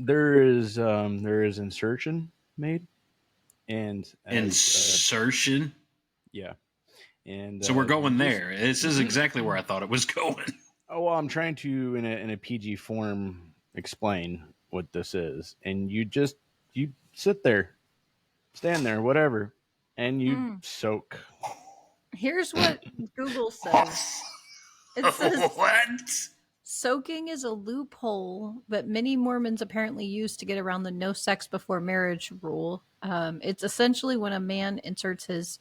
there is insertion made, and as Insertion. yeah, and So we're going just there. This is exactly where I thought it was going. oh well, I'm trying to in a PG form explain what this is, and you sit there, stand there, whatever, and you Mm. soak. Here's what Google says. It says What? soaking is a loophole that many Mormons apparently use to get around the no sex before marriage rule. It's essentially when a man inserts his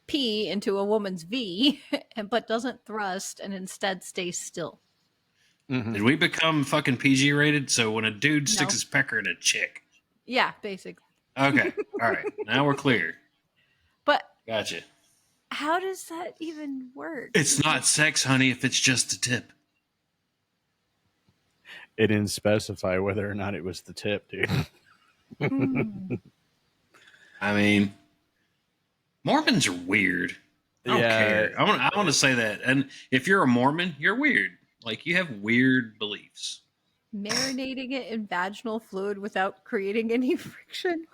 P into a woman's V, but doesn't thrust and instead stays still. Did we become fucking PG rated? So when a dude sticks No. his pecker in a chick. Yeah, basically. Okay. All right. Now we're clear. But Gotcha. how does that even work? It's not sex, honey, if it's just a tip. It didn't specify whether or not it was the tip, dude. I mean, Mormons are weird. I don't care. I want to say that. And if you're a Mormon, you're weird. Like, you have weird beliefs. Marinating it in vaginal fluid without creating any friction.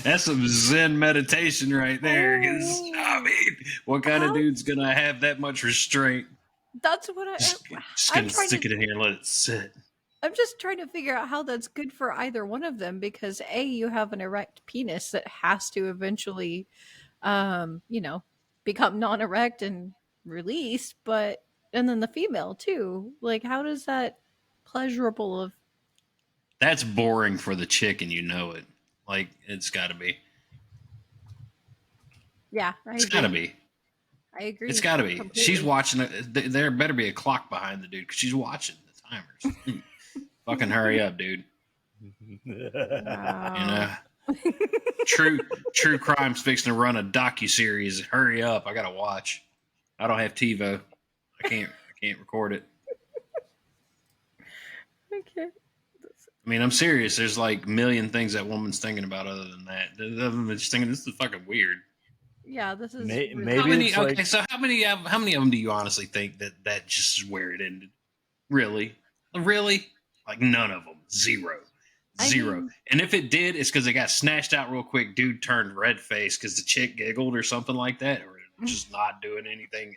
That's some Zen meditation right there. 'Cause, I mean, what kind of dude's going to have that much restraint? That's what Just going to stick it in here and let it sit. I'm just trying to figure out how that's good for either one of them because A, you have an erect penis that has to eventually, become non-erect and release, and then the female too. Like, how does that pleasurable of? That's boring for the chick, and you know it. Like, it's got to be. Yeah, It's got to be. I agree. It's got to be. Completely. She's watching it. There better be a clock behind the dude because she's watching the timers. Fucking hurry up, dude. Wow. True crime's fixing to run a docuseries. Hurry up! I gotta watch. I don't have TiVo. I can't record it. Okay. I mean, I'm serious. There's like a million things that woman's thinking about other than that. Other than just thinking this is fucking weird. Yeah, this is Maybe How many? it's Okay, like, so how many of them do you honestly think that just is where it ended? Really? Like none of them. Zero. I mean- And if it did, it's because it got snatched out real quick. Dude turned red face because the chick giggled or something like that, or just not doing anything.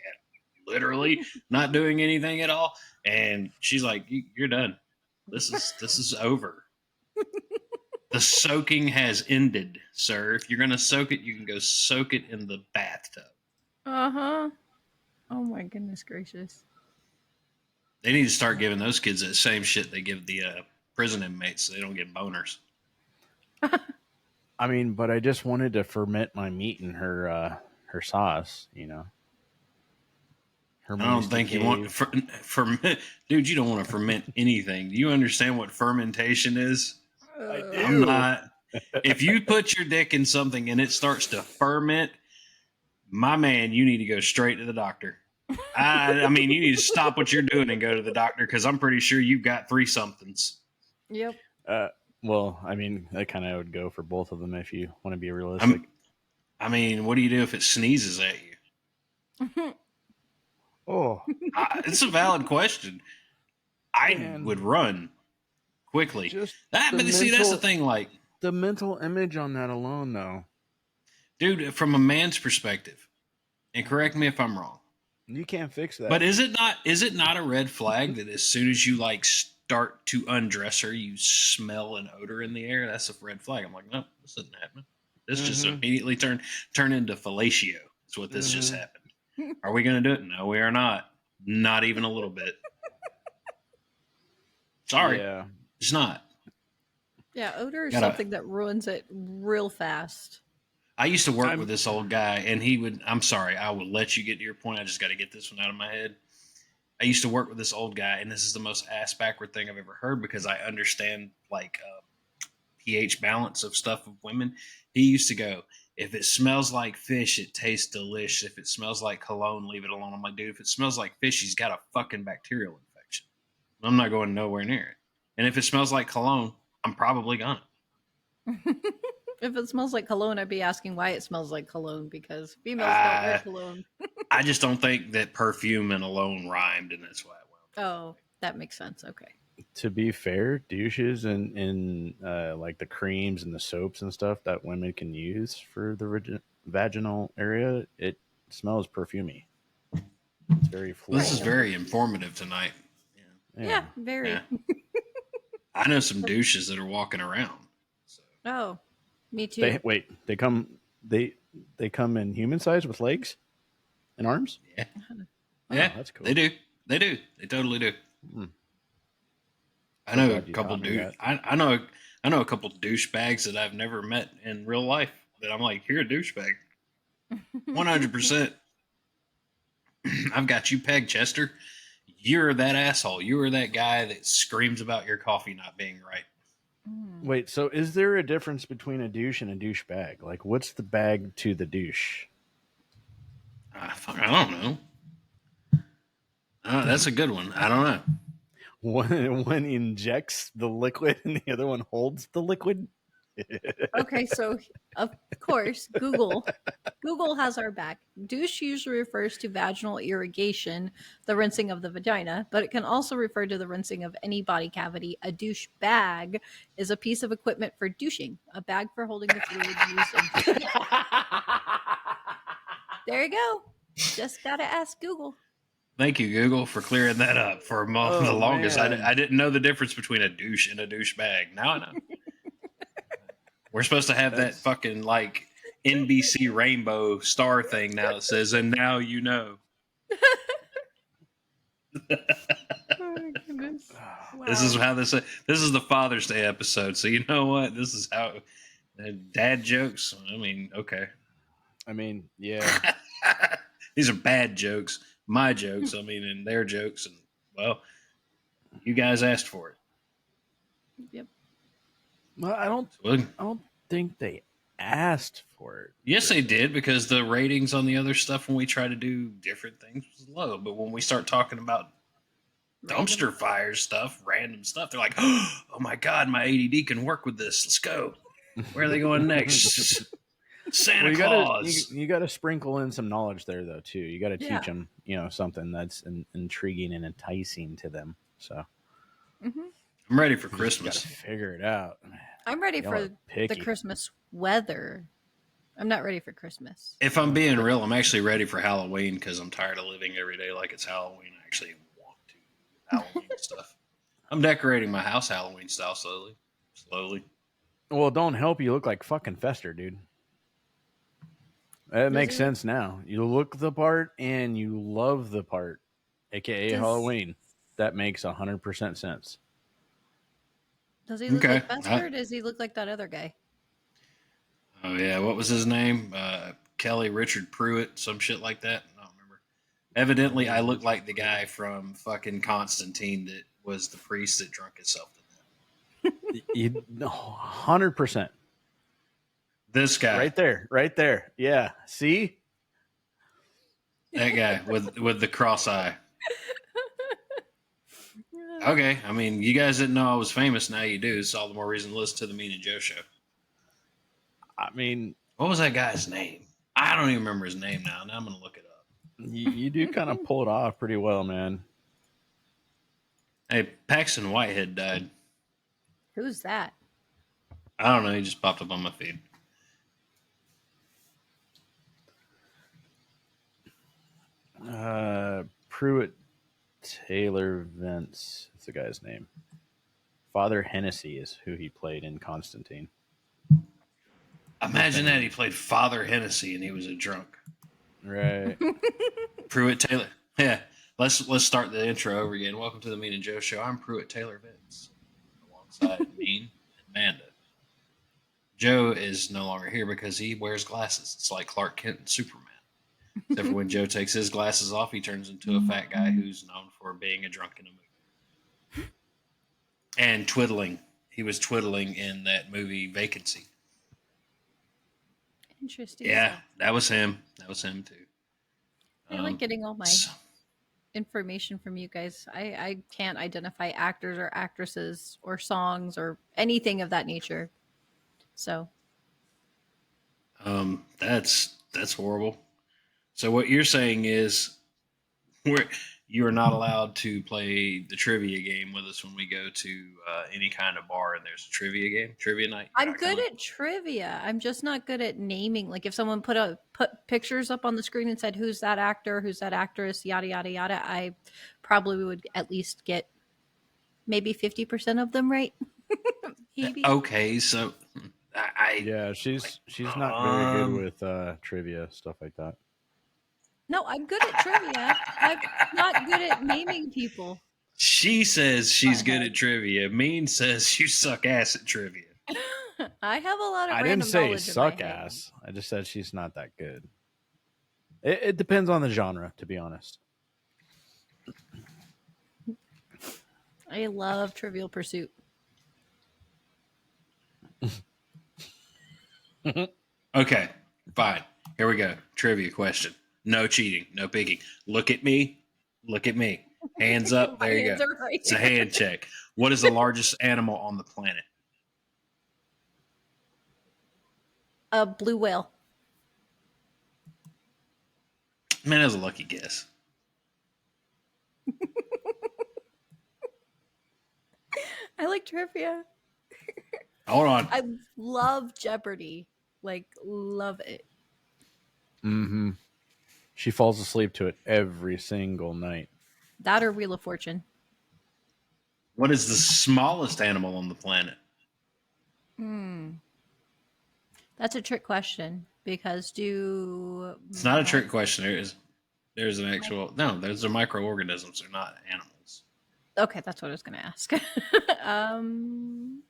Literally not doing anything at all. And she's like, "You're done. This is over. The soaking has ended, sir. If you're gonna soak it, you can go soak it in the bathtub." Uh-huh. Oh my goodness gracious. They need to start giving those kids that same shit they give the prison inmates so they don't get boners. I mean, but I just wanted to ferment my meat in her sauce, you know. I don't think you want ferment, dude. You don't want to ferment anything. Do you understand what fermentation is? I'm not. If you put your dick in something and it starts to ferment, my man, you need to go straight to the doctor. I mean, you need to stop what you're doing and go to the doctor because I'm pretty sure you've got 3 somethings. Yep. Well, I mean, that kind of would go for both of them if you want to be realistic. I mean, what do you do if it sneezes at you? Oh, It's a valid question. I would run quickly. But see, that's the thing. Like the mental image on that alone, though, dude, from a man's perspective, and correct me if I'm wrong, you can't fix that. but is it not a red flag that as soon as you like start to undress her, you smell an odor in the air? That's a red flag. I'm like, no, this isn't happening. This just immediately turn into fellatio. That's what this just happened. Are we going to do it? No, we are not. Not even a little bit. Sorry. Yeah. It's not. Yeah, odor is something that ruins it real fast. I used to work with this old guy, and he would. I'm sorry, I will let you get to your point. I just got to get this one out of my head. I used to work with this old guy, and this is the most ass backward thing I've ever heard because I understand like pH balance of stuff of women. He used to go, if it smells like fish, it tastes delicious. If it smells like cologne, leave it alone. I'm like, dude, if it smells like fish, he's got a fucking bacterial infection. I'm not going nowhere near it. And if it smells like cologne, I'm probably gonna. If it smells like cologne, I'd be asking why it smells like cologne because females don't wear cologne. I just don't think that perfume and alone rhymed, and that's why it went. Oh, that makes sense. Okay. To be fair, douches and like the creams and the soaps and stuff that women can use for the vaginal area, it smells perfumey. It's very Well, this Right. is floral. very informative tonight. Yeah, Yeah. very. Yeah. I know some douches that are walking around. So. Oh, me too. They wait. They come in human size with legs and arms. Yeah. Oh, Yeah, that's cool. they do. They do. They totally do. Hmm. I So know a glad you couple taught me that. I know a couple douchebags that I've never met in real life that I'm like, you're a douchebag. 100%. I've got you pegged, Chester. You're that asshole. You are that guy that screams about your coffee not being right. Mm. Wait, so is there a difference between a douche and a douchebag? Like, what's the bag to the douche? I don't know. That's a good one. I don't know. One injects the liquid and the other one holds the liquid. Okay, so of course, Google has our back. Douche usually refers to vaginal irrigation, the rinsing of the vagina, but it can also refer to the rinsing of any body cavity. A douche bag is a piece of equipment for douching, a bag for holding the fluid used in. There you go. Just gotta ask Google. Thank you, Google, for clearing that up. For the Oh longest, man, I didn't know the difference between a douche and a douchebag. Now I know. We're supposed to have that that's fucking like NBC rainbow star thing now that says, and now you know. Oh my goodness. This is Wow. how this is the Father's Day episode. So you know what? This is how dad jokes. I mean, okay. I mean, yeah. These are bad jokes. My jokes, I mean, and their jokes, and well, you guys asked for it. Yep. Well, So, I don't think they asked for it. yes, they did because the ratings on the other stuff when we try to do different things was low. But when we start talking about dumpster Random. fire stuff, random stuff, they're like, "Oh my god, my ADD can work with this. Let's go. Where are they going next? Santa Well, Claus." you gotta sprinkle in some knowledge there though too. You gotta Yeah. teach them, something that's intriguing and enticing to them. So Hmm. I'm ready for you just gotta Christmas. figure it out. I'm ready Y'all for are the picky. Christmas weather. I'm not ready for Christmas. If I'm being real, I'm actually ready for Halloween because I'm tired of living every day like it's Halloween. I actually want to do Halloween stuff. I'm decorating my house Halloween style slowly. Slowly. Well, don't help you look like fucking Fester, dude. That Does makes he? sense now. You look the part and you love the part, aka Does Halloween. That makes 100% sense. Does he look Okay. like Fester? Or does he look like that other guy? Oh yeah, what was his name? Kelly Richard Pruitt, some shit like that. I don't remember. Evidently, I look like the guy from fucking Constantine that was the priest that drunk himself to death. You 100%. This guy, Right there. Yeah. See? that guy with the cross eye. Okay, I mean, you guys didn't know I was famous. Now you do. It's all the more reason to listen to the Mean and Joe show. I mean, What was that guy's name? I don't even remember his name now. Now I'm gonna look it up. you do kind of pull it off pretty well, man. Hey, Paxton Whitehead died. Who's that? I don't know. He just popped up on my feed. Pruitt Taylor Vince. That's the guy's name. Father Hennessy is who he played in Constantine. Imagine that he played Father Hennessy and he was a drunk. Right. Pruitt Taylor. Yeah. Let's start the intro over again. Welcome to the Mean and Joe show. I'm Pruitt Taylor Vince, alongside Mean and Amanda. Joe is no longer here because he wears glasses. It's like Clark Kent and Superman. Except for when Joe takes his glasses off, he turns into a fat guy who's known for being a drunk in a movie. And twiddling. He was twiddling in that movie Vacancy. Interesting. Yeah, that was him. That was him too. I like getting all my So, information from you guys. I can't identify actors or actresses or songs or anything of that nature. So That's horrible. So what you're saying is we're you are not allowed to play the trivia game with us when we go to any kind of bar and there's a trivia night. You're I'm not good coming. at trivia. I'm just not good at naming. Like if someone put pictures up on the screen and said who's that actor, who's that actress, yada yada yada, I probably would at least get maybe 50% of them right. Maybe. Okay, so Yeah, she's not very good um with trivia stuff like that. No, I'm good at trivia. I'm not good at naming people. she says she's good Butthead. at trivia. Mean says you suck ass at trivia. I have a lot of I didn't random say knowledge in my suck head. ass. I just said she's not that good. It depends on the genre, to be honest. I love Trivial Pursuit. Okay, fine. Here we go. Trivia question. No cheating. No picking. Look at me. Look at me. Hands up. My There you hands go. are right. It's a hand check. What is the largest animal on the planet? A blue whale. Man, that was a lucky guess. I like trivia. Hold on. I love Jeopardy. Like, love it. Mm-hmm. She falls asleep to it every single night. That or Wheel of Fortune. What is the smallest animal on the planet? That's a trick question because It's not a trick question. There's an actual those are microorganisms. They're not animals. Okay, that's what I was going to ask. um,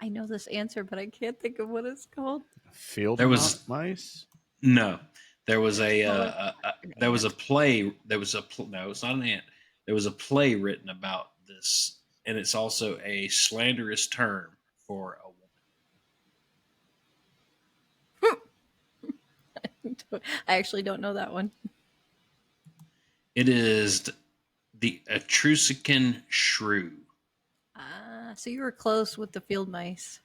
I know this answer, but I can't think of what it's called. Field There was mice? no. There was Smaller an there was a ant. play. There was no. It's not an ant. There was a play written about this, and it's also a slanderous term for a woman. I actually don't know that one. It is the Etruscan shrew. So you were close with the field mice.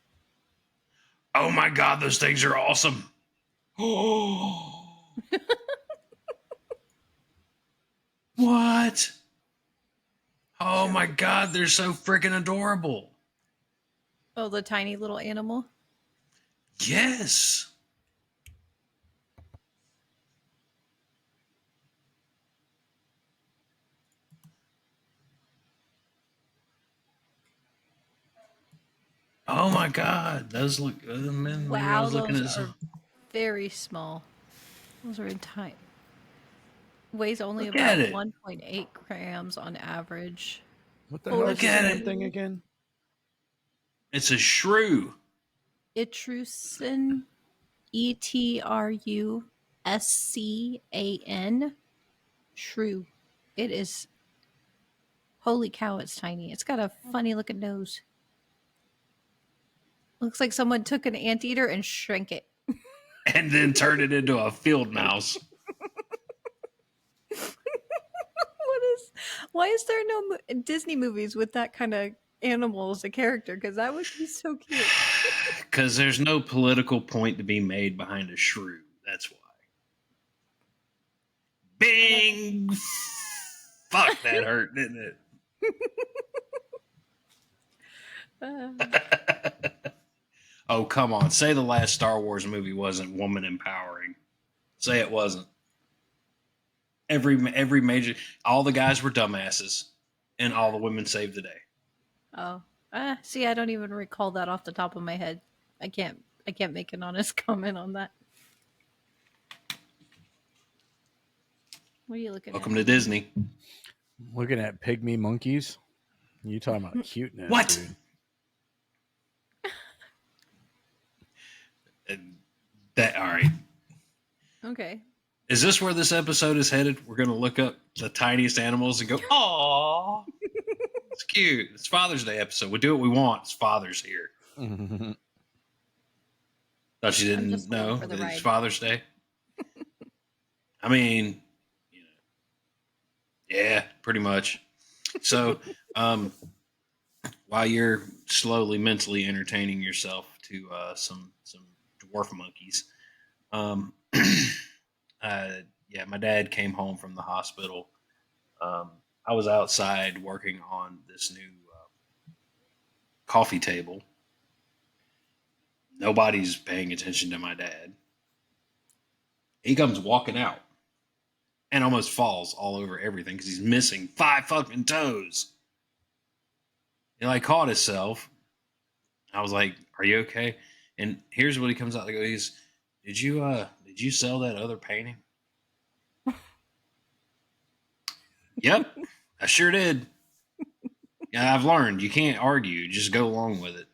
Oh my god, those things are awesome. Oh. What? Oh my god, they're so freaking adorable. Oh, the tiny little animal. Yes. Oh my god, those look. Man, maybe I Wow, was looking those at are some. very small. Those are in time. Weighs only Look at about it. 1.8 grams on average. What the hell is Look the at damn it. thing again? It's a shrew. Etruscan, Etruscan, shrew. It is. Holy cow! It's tiny. It's got a funny looking nose. Looks like someone took an anteater and shrank it. And then turn it into a field mouse. What is? Why is there no Disney movies with that kind of animal as a character? Because that would be so cute. Because there's no political point to be made behind a shrew. That's why. Bing! Fuck, that hurt, didn't it? Oh, come on. Say the last Star Wars movie wasn't woman empowering. Say it wasn't. Every major, all the guys were dumbasses, and all the women saved the day. Oh, see, I don't even recall that off the top of my head. I can't make an honest comment on that. What are you looking Welcome at? to Disney. Looking at pygmy monkeys? You talking about cuteness, What? dude? That all right. Okay. Is this where this episode is headed? We're going to look up the tiniest animals and go, "Aw, it's cute." It's Father's Day episode. We do what we want. It's Father's here. Thought you I'm didn't just along know for the that it's ride. Father's Day. I mean, yeah, pretty much. So, while you're slowly mentally entertaining yourself to some dwarf monkeys. Um, yeah, my dad came home from the hospital. I was outside working on this new coffee table. Nobody's paying attention to my dad. He comes walking out and almost falls all over everything because he's missing 5 fucking toes. He like caught himself. I was like, "Are you okay?" And here's what he comes out to go. He's, did you sell that other painting? Yep, I sure did. Yeah, I've learned you can't argue; just go along with it.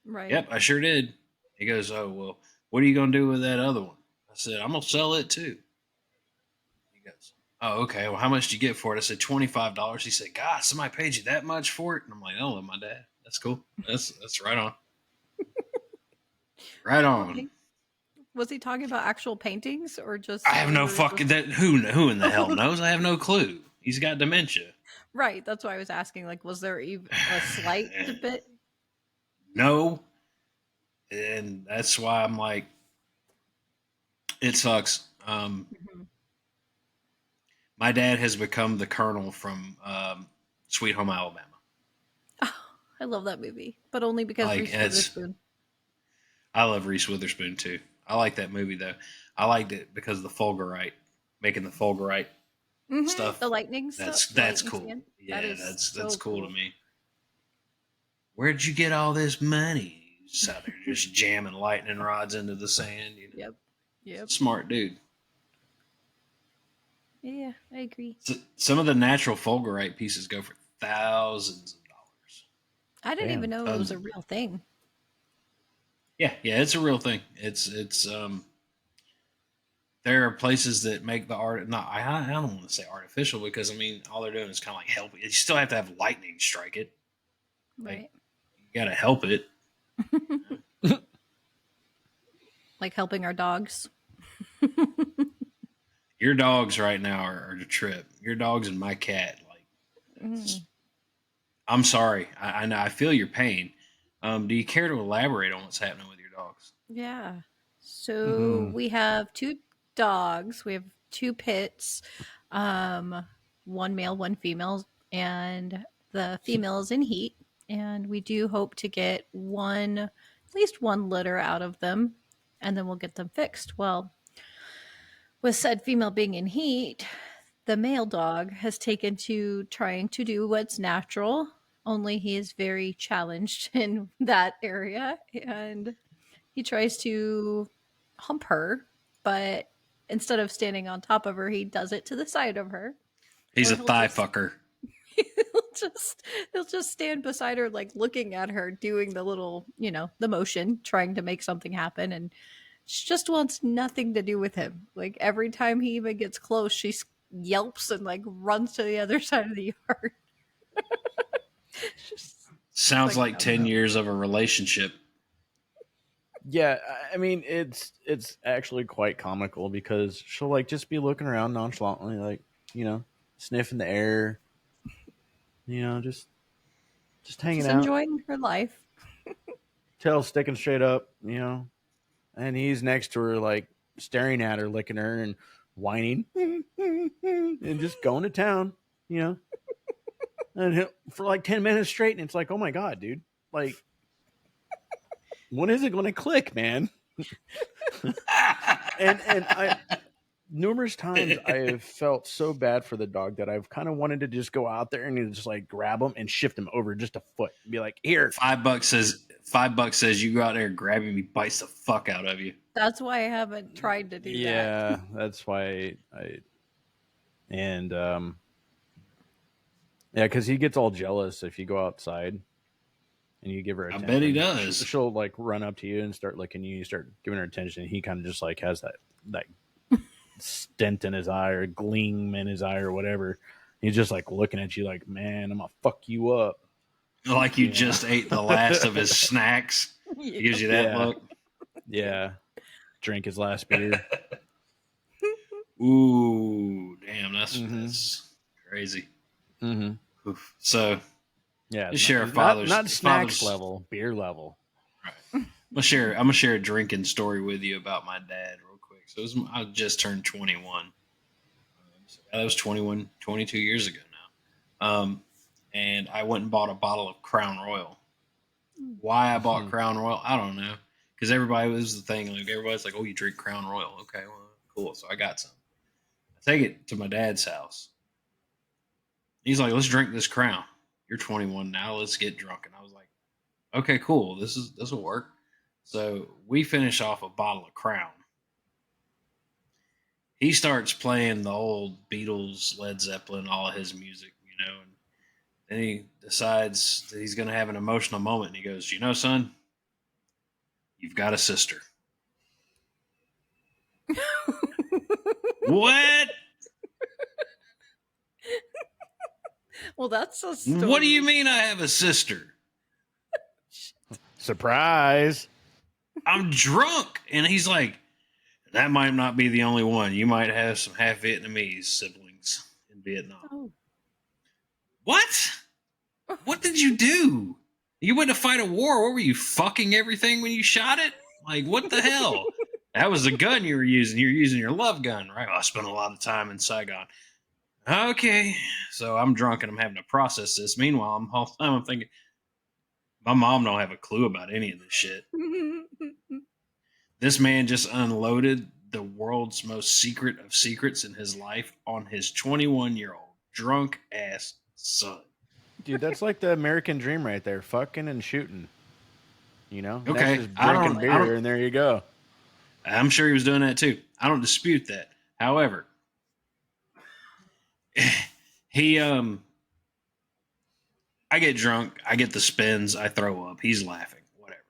Right. Yep, I sure did. He goes, "Oh well, what are you gonna do with that other one?" I said, "I'm gonna sell it too." He goes, "Oh, okay. Well, how much did you get for it?" I said, $25. He said, "God, somebody paid you that much for it?" And I'm like, "Oh, my dad. That's cool. That's right on. Right on." Okay. Was he talking about actual paintings or I just have we no were fucking just that. Who in the hell knows? I have no clue. He's got dementia. right? That's why I was asking. Like, was there even a slight bit? No, and that's why I'm like, it sucks. Mhm. My dad has become the colonel from Sweet Home Alabama. Oh, I love that movie, but only because Like Reese it's, Witherspoon. I love Reese Witherspoon too. I like that movie though. I liked it because of the Fulgurite, making the Fulgurite The stuff. lightning stuff, the That's lightning cool. stand. That Yeah, is that's so cool to cool. me. Where'd you get all this money? He's out there just jamming lightning rods into the sand. You know, Yep. Yep. smart dude. Yeah, I agree. So, some of the natural fulgurite pieces go for thousands of dollars. I didn't even Damn. know it was Tons a of them. real thing. Yeah, it's a real thing. It's there are places that make the art not I don't want to say artificial because I mean all they're doing is kind of like helping. You still have to have lightning strike it. Like Right. you got to help it. Like helping our dogs. Your dogs right now are the trip. Your dogs and my cat. Like Mm. I'm sorry. I know I feel your pain. Do you care to elaborate on what's happening with your dogs? Yeah. So Mm-hmm. we have two dogs. We have two pits. Um, one male, one female, and the female is in heat. And we do hope to get at least one litter out of them, and then we'll get them fixed. Well, with said female being in heat, the male dog has taken to trying to do what's natural, only he is very challenged in that area. And he tries to hump her, but instead of standing on top of her, he does it to the side of her. He's Or a thigh fucker. he'll just he'll just stand beside her, like looking at her, doing the little, the motion, trying to make something happen, and she just wants nothing to do with him. Like every time he even gets close, she yelps and like runs to the other side of the yard. She's Sounds like, like no, 10 years of a relationship. Yeah, I mean it's actually quite comical because she'll like just be looking around nonchalantly, like sniffing the air, just hanging she's out, enjoying her life. tail sticking straight up, and he's next to her, like staring at her, licking her, and whining, and just going to town, you know. And for like 10 minutes straight, and it's like, oh my god, dude, like, when is it going to click, man? and I numerous times I have felt so bad for the dog that I've kind of wanted to just go out there and just like grab him and shift him over just a foot and be like, here. $5 says you go out there and grab him, he bites the fuck out of you. That's why I haven't tried to do that. Yeah, that's why I and yeah, because he gets all jealous if you go outside and you give her I bet he attention. does. She'll like run up to you and start licking you. You start giving her attention. He kind of just like has that stint in his eye or gleam in his eye or whatever. He's just like looking at you like, man, I'm gonna fuck you up. Like you just ate the last of his snacks. He gives you that Yeah, look. yeah. Drink his last beer. Ooh, damn, Mm-hmm. that's crazy. Mm-hmm. Oof. So Yeah, just share not father's snacks father's level, beer level. right. I'm gonna share a drinking story with you about my dad real quick. So I just turned 21. So that was 21, 22 years ago now. And I went and bought a bottle of Crown Royal. Why I bought Crown Royal, I don't know. Because everybody was the thing. Like everybody's like, "Oh, you drink Crown Royal? Okay, well, cool." So I got some. I take it to my dad's house. He's like, "Let's drink this Crown. You're 21 now. Let's get drunk." And I was like, "Okay, cool. This will work." So we finish off a bottle of Crown. He starts playing the old Beatles, Led Zeppelin, all of his music, and then he decides that he's going to have an emotional moment. And he goes, "Son, you've got a sister." What? Well, that's a What do you story. mean I have a sister? Surprise! I'm drunk. And he's like, "That might not be the only one. You might have some half Vietnamese siblings in Vietnam." Oh. What? What did you do? You went to fight a war. What were you fucking everything when you shot it? Like, what the hell? That was the gun you were using. You were using your love gun, right? Oh, I spent a lot of time in Saigon. Okay. So I'm drunk and I'm having to process this. Meanwhile, all the time I'm thinking, my mom don't have a clue about any of this shit. This man just unloaded the world's most secret of secrets in his life on his 21-year-old drunk ass son. Dude, that's like the American dream right there. Fucking and shooting. Next Okay, is drinking I beer, don't. and there you go. I'm sure he was doing that too. I don't dispute that. However, he I get drunk, I get the spins, I throw up, he's laughing, whatever.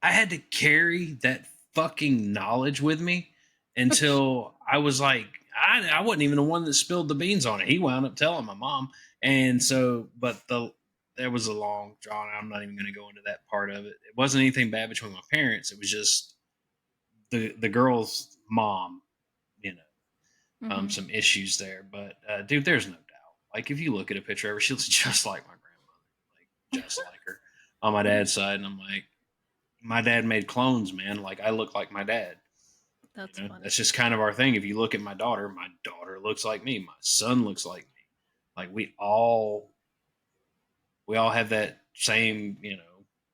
I had to carry that fucking knowledge with me until I was like, I wasn't even the one that spilled the beans on it. He wound up telling my mom. And so, there was a long drawn. I'm not even going to go into that part of it. It wasn't anything bad between my parents. It was just the girl's mom, you know, Mhm. some issues there. But dude, there's no doubt. Like if you look at a picture of her, she looks just like my grandmother, like just like her on my dad's side. And I'm like, my dad made clones, man. Like I look like my dad. That's funny. That's just kind of our thing. If you look at my daughter looks like me. My son looks like me. Like we all have that same,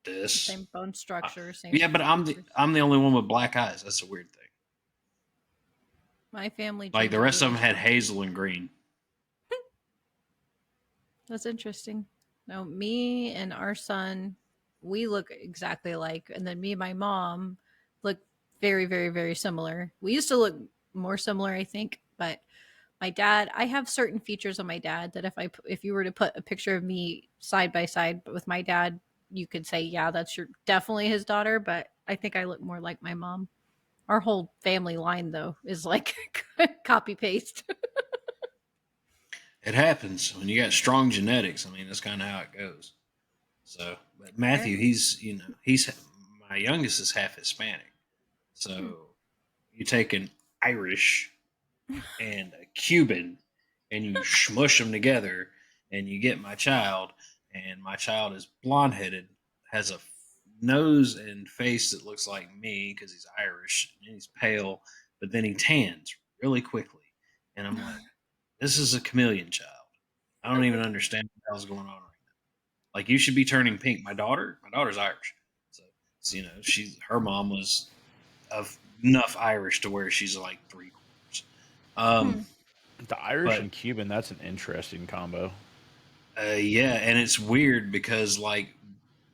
this. Same bone Uh, structure, same yeah, but features. I'm the only one with black eyes. That's a weird thing. My family Like the gingerly rest of them as had well. hazel and green. That's interesting. No, me and our son, we look exactly alike, and then me and my mom look very, very, very similar. We used to look more similar, I think, but my dad, I have certain features on my dad that if you were to put a picture of me side by side with my dad, you could say, yeah, that's your definitely his daughter. But I think I look more like my mom. Our whole family line though is like copy paste. It happens when you got strong genetics. I mean, that's kind of how it goes. So, but Matthew, Apparently. he's my youngest is half Hispanic. Hmm. So you take an Irish and a Cuban and you smush them together and you get my child. And my child is blonde headed, has a nose and face that looks like me because he's Irish and he's pale, but then he tans really quickly. And I'm like, this is a chameleon child. I don't even understand what the hell's going on right now. Like you should be turning pink. My daughter's Irish, so she's her mom was of enough Irish to where she's like three quarters. Hmm. The Irish But and Cuban, that's an interesting combo. yeah, and it's weird because like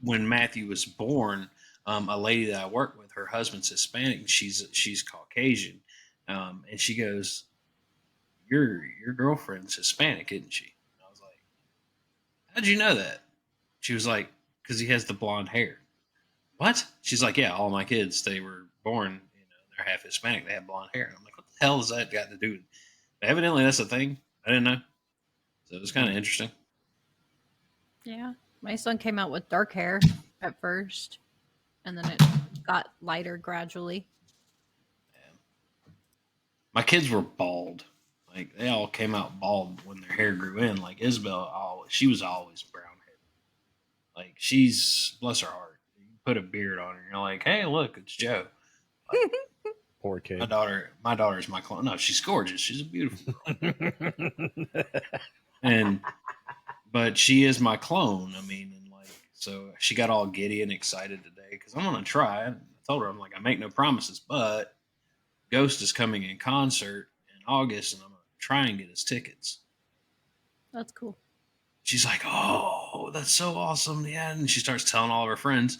when Matthew was born, a lady that I work with, her husband's Hispanic, and she's Caucasian, and she goes, "Your girlfriend's Hispanic, isn't she?" And I was like, "How'd you know that?" She was like, "Because he has the blonde hair." What? She's like, "Yeah, all my kids, they were born, they're half Hispanic, they have blonde hair." And I'm like, "What the hell has that got to do with?" Evidently, that's a thing. I didn't know, so it was kind of interesting. Yeah. My son came out with dark hair at first, and then it got lighter gradually. Yeah. My kids were bald. Like they all came out bald when their hair grew in. Like Isabel, always she was always brown hair. Like she's bless her heart. put a beard on her. You're like, hey, look, it's Joe. Like Poor my kid. daughter, my daughter's my clone. No, she's gorgeous. She's a beautiful girl, and but she is my clone. I mean, and like, so she got all giddy and excited today because I'm gonna try. I told her, I'm like, I make no promises, but Ghost is coming in concert in August, and I'm gonna try and get his tickets. That's cool. She's like, "Oh, that's so awesome!" Yeah, and she starts telling all of her friends.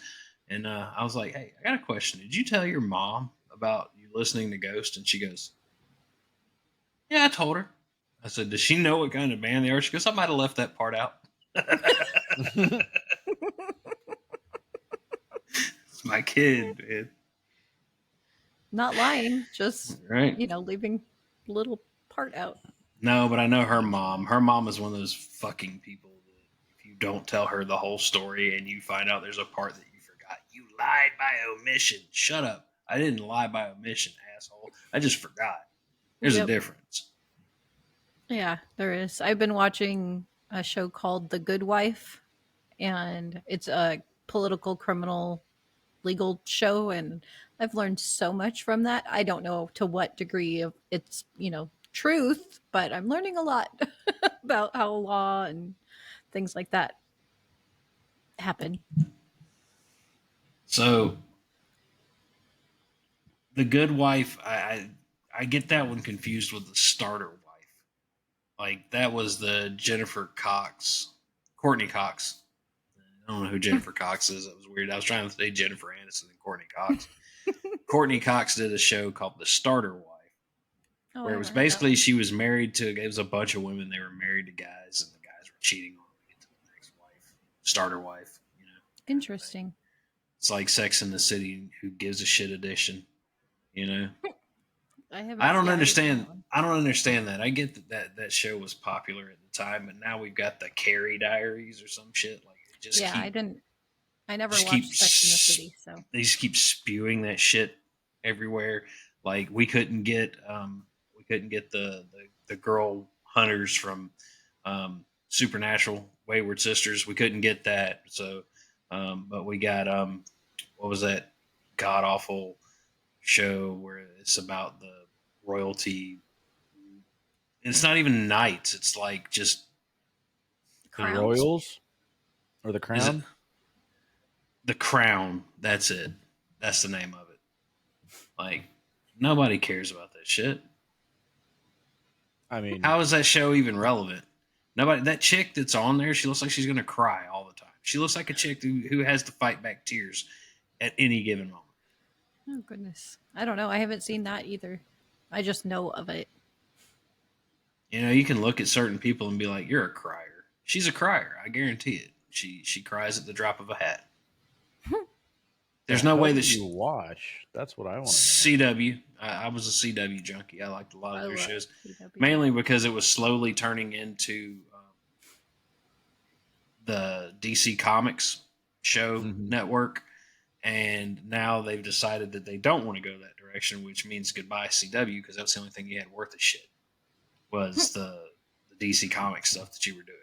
And I was like, "Hey, I got a question. Did you tell your mom about you listening to Ghost?" And she goes, "Yeah, I told her." I said, "Does she know what kind of band they are?" She goes, "I might have left that part out." It's my kid, man. Not lying, just Right? leaving a little part out. No, but I know her mom. Her mom is one of those fucking people that if you don't tell her the whole story and you find out there's a part that you forgot, you lied by omission. Shut up. I didn't lie by omission, asshole. I just forgot. There's a Yep. difference. Yeah, there is. I've been watching a show called The Good Wife, and it's a political criminal legal show, and I've learned so much from that. I don't know to what degree of it's, truth, but I'm learning a lot about how law and things like that happen. So the good wife, I get that one confused with the starter wife. Like that was the Jennifer Cox, Courtney Cox. I don't know who Jennifer Cox is. That was weird. I was trying to say Jennifer Aniston and Courtney Cox. Courtney Cox did a show called The Starter Wife, Oh, I where it was haven't heard that basically one. she was married to, it was a bunch of women. They were married to guys, and the guys were cheating on them to get to the next wife, starter wife, kind of thing. Interesting. It's like Sex in the City, Who Gives a Shit edition, you know? I I haven't. don't Yeah, I haven't seen that understand. one. I don't understand that. I get that show was popular at the time, but now we've got the Carrie Diaries or some shit. Like it Yeah, I didn't. I never just keep watched Sex in the City, so. they just keep spewing that shit everywhere. Like we couldn't get the girl hunters from Supernatural Wayward Sisters. We couldn't get that. So but we got what was that god awful show where it's about the royalty. It's not even knights. It's like just The Crown. Royals or the is it Crown? the crown? That's it. That's the name of it. Like nobody cares about that shit. I mean, How is that show even relevant? Nobody. That chick that's on there, she looks like she's gonna cry all the time. She looks like a chick who has to fight back tears at any given moment. Oh goodness, I don't know. I haven't seen that either. I just know of it. You know, you can look at certain people and be like, "You're a crier." She's a crier. I guarantee it. She cries at the drop of a hat. the There's no hell way do that you watch? That's what I want to know. CW. I was a CW junkie. I liked a lot of I their love shows, CW. mainly because it was slowly turning into the DC Comics show Hmm. network, and now they've decided that they don't want to go that direction, which means goodbye CW because that's the only thing you had worth of shit was the DC Comics stuff that you were doing.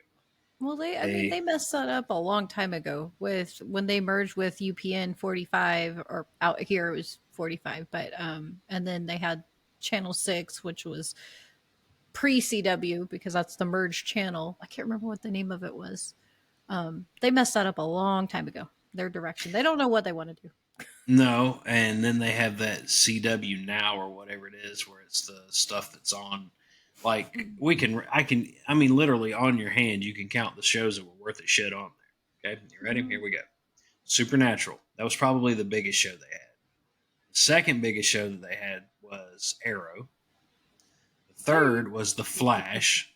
Well, I mean, They they messed that up a long time ago with when they merged with UPN 45, or out here it was 45, but and then they had Channel 6, which was pre CW because that's the merged channel. I can't remember what the name of it was. They messed that up a long time ago. Their direction. They don't know what they want to do. no, and then they have that CW now or whatever it is, where it's the stuff that's on. Like I mean, literally on your hand, you can count the shows that were worth of shit on there. Okay, you ready? Here we go. Supernatural. That was probably the biggest show they had. The second biggest show that they had was Arrow. The third was The Flash.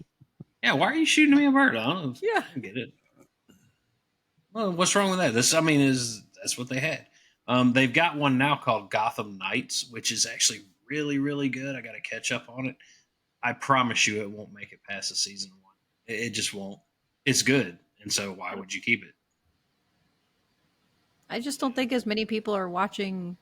Yeah, why are you shooting me a bird? Yeah. I don't get it. Well, what's wrong with that? This, I mean, is that's what they had. They've got one now called Gotham Knights, which is actually really, really good. I got to catch up on it. I promise you, it won't make it past the season one. It just won't. It's good, and so why would you keep it? I just don't think as many people are watching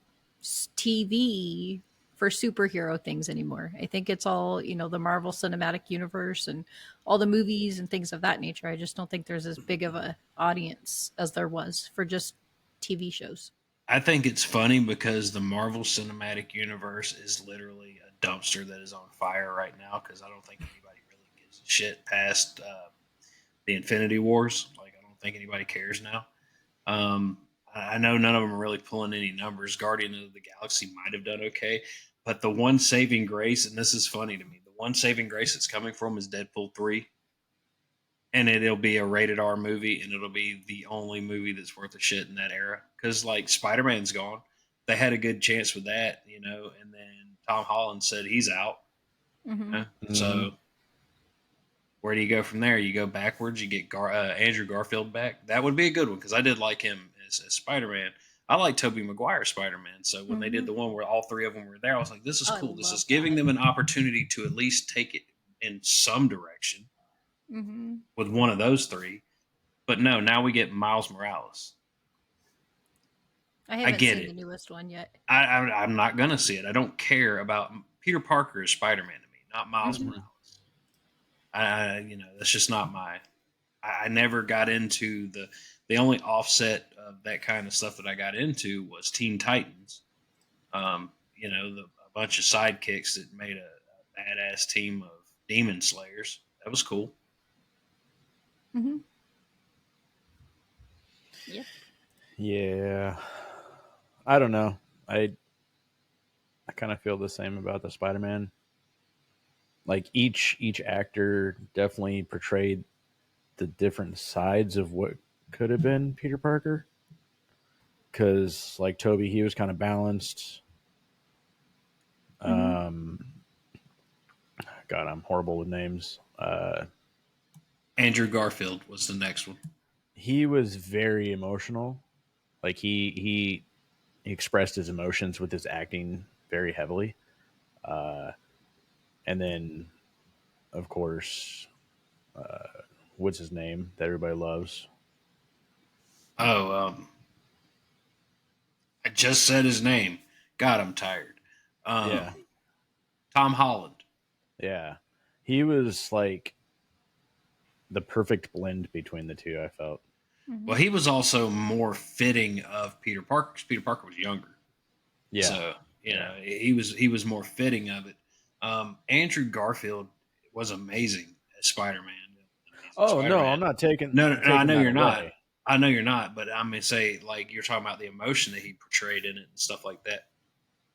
TV for superhero things anymore. I think it's all, the Marvel Cinematic Universe and all the movies and things of that nature. I just don't think there's as big of a audience as there was for just TV shows. I think it's funny because the Marvel Cinematic Universe is literally a dumpster that is on fire right now. Because I don't think anybody really gives a shit past the Infinity Wars. Like, I don't think anybody cares now. Um, I know none of them are really pulling any numbers. Guardian of the Galaxy might have done okay, but the one saving grace, and this is funny to me, the one saving grace that's coming from is Deadpool 3, and it'll be a rated R movie, and it'll be the only movie that's worth a shit in that era. Because like Spider Man's gone, they had a good chance with that, and then Tom Holland said he's out. Mm-hmm. So where do you go from there? You go backwards. You get Andrew Garfield back. That would be a good one because I did like him as Spider Man. I like Tobey Maguire Spider Man. So when they did Mm-hmm. the one where all three of them were there, I was like, this is I cool. This is love giving that. them an opportunity to at least take it in some direction Mm-hmm. with one of those three. But no, now we get Miles Morales. I I haven't get seen the it. newest one yet. I'm not gonna see it. I don't care about Peter Parker as Spider Man to me, not Miles Mm-hmm. Morales. That's just not my. I never got into the only offset of that kind of stuff that I got into was Teen Titans. A bunch of sidekicks that made a badass team of demon slayers. That was cool. Mm-hmm. Yep. Yeah, I don't know. I I kind of feel the same about the Spider-Man. Like each actor definitely portrayed the different sides of what could have been Peter Parker. Because like Toby, he was kind of balanced. Mm-hmm. Um, God, I'm horrible with names. Andrew Garfield was the next one. He was very emotional. Like he expressed his emotions with his acting very heavily. Uh, and then, of course, what's his name that everybody loves? Oh, I just said his name. God, I'm tired. Yeah, Tom Holland. yeah. He was like the perfect blend between the two. I felt. Mm-hmm. Well, he was also more fitting of Peter Parker because Peter Parker was younger. Yeah, So yeah. he was more fitting of it. Andrew Garfield was amazing as Spider Man, Amazing Oh Spider no, I'm Man. not taking No, no, no, I taking know that you're not. away. I know you're not, but I'm gonna say like you're talking about the emotion that he portrayed in it and stuff like that.